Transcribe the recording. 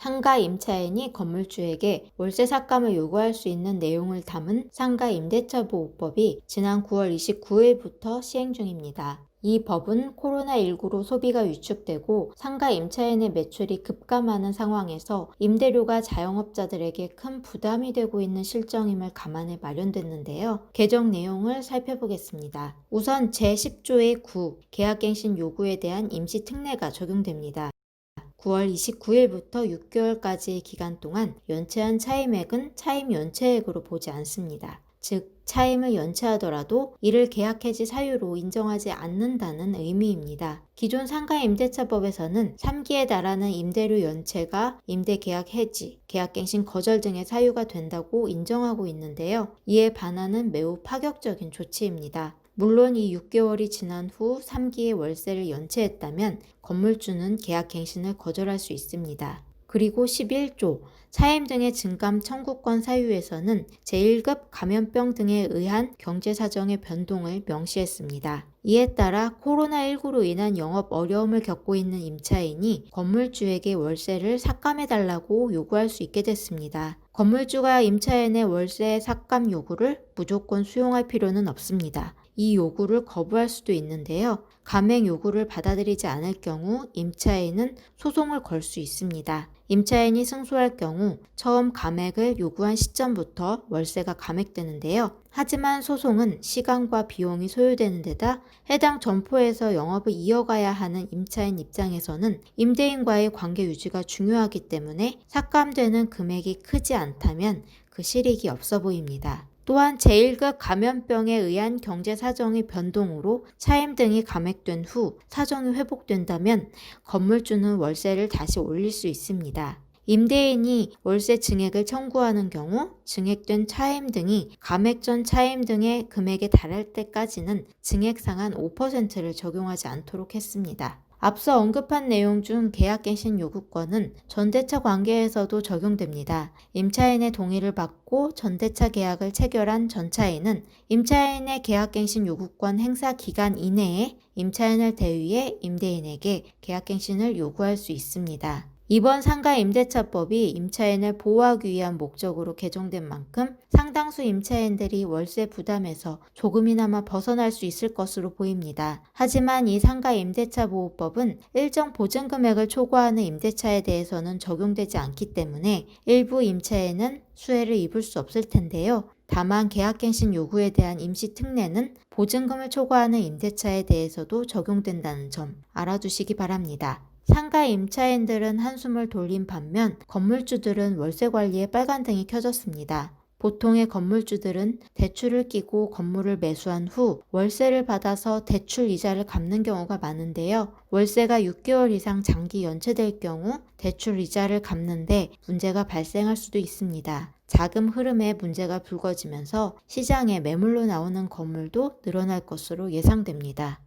상가 임차인이 건물주에게 월세 삭감을 요구할 수 있는 내용을 담은 상가 임대차 보호법이 지난 9월 29일부터 시행 중입니다. 이 법은 코로나19로 소비가 위축되고 상가 임차인의 매출이 급감하는 상황에서 임대료가 자영업자들에게 큰 부담이 되고 있는 실정임을 감안해 마련됐는데요. 개정 내용을 살펴보겠습니다. 우선 제10조의 9 계약갱신 요구에 대한 임시특례가 적용됩니다. 9월 29일부터 6개월까지의 기간 동안 연체한 차임액은 차임 연체액으로 보지 않습니다. 즉, 차임을 연체하더라도 이를 계약 해지 사유로 인정하지 않는다는 의미입니다. 기존 상가임대차법에서는 3기에 달하는 임대료 연체가 임대계약 해지, 계약갱신 거절 등의 사유가 된다고 인정하고 있는데요. 이에 반하는 매우 파격적인 조치입니다. 물론 이 6개월이 지난 후 3기의 월세를 연체했다면 건물주는 계약갱신을 거절할 수 있습니다. 그리고 11조 차임 등의 증감 청구권 사유에서는 제1급 감염병 등에 의한 경제사정의 변동을 명시했습니다. 이에 따라 코로나19로 인한 영업 어려움을 겪고 있는 임차인이 건물주에게 월세를 삭감해달라고 요구할 수 있게 됐습니다. 건물주가 임차인의 월세 삭감 요구를 무조건 수용할 필요는 없습니다. 이 요구를 거부할 수도 있는데요. 감액 요구를 받아들이지 않을 경우 임차인은 소송을 걸 수 있습니다. 임차인이 승소할 경우 처음 감액을 요구한 시점부터 월세가 감액되는데요. 하지만 소송은 시간과 비용이 소요되는 데다 해당 점포에서 영업을 이어가야 하는 임차인 입장에서는 임대인과의 관계 유지가 중요하기 때문에 삭감되는 금액이 크지 않다면 그 실익이 없어 보입니다. 또한 제1급 감염병에 의한 경제사정의 변동으로 차임 등이 감액된 후 사정이 회복된다면 건물주는 월세를 다시 올릴 수 있습니다. 임대인이 월세 증액을 청구하는 경우 증액된 차임 등이 감액 전 차임 등의 금액에 달할 때까지는 증액 상한 5%를 적용하지 않도록 했습니다. 앞서 언급한 내용 중 계약갱신 요구권은 전대차 관계에서도 적용됩니다. 임차인의 동의를 받고 전대차 계약을 체결한 전차인은 임차인의 계약갱신 요구권 행사 기간 이내에 임차인을 대위해 임대인에게 계약갱신을 요구할 수 있습니다. 이번 상가임대차법이 임차인을 보호하기 위한 목적으로 개정된 만큼 상당수 임차인들이 월세 부담에서 조금이나마 벗어날 수 있을 것으로 보입니다. 하지만 이 상가임대차 보호법은 일정 보증금액을 초과하는 임대차에 대해서는 적용되지 않기 때문에 일부 임차인은 수혜를 입을 수 없을 텐데요. 다만 계약갱신 요구에 대한 임시특례는 보증금을 초과하는 임대차에 대해서도 적용된다는 점 알아두시기 바랍니다. 상가 임차인들은 한숨을 돌린 반면 건물주들은 월세 관리에 빨간등이 켜졌습니다. 보통의 건물주들은 대출을 끼고 건물을 매수한 후 월세를 받아서 대출 이자를 갚는 경우가 많은데요. 월세가 6개월 이상 장기 연체될 경우 대출 이자를 갚는데 문제가 발생할 수도 있습니다. 자금 흐름에 문제가 불거지면서 시장에 매물로 나오는 건물도 늘어날 것으로 예상됩니다.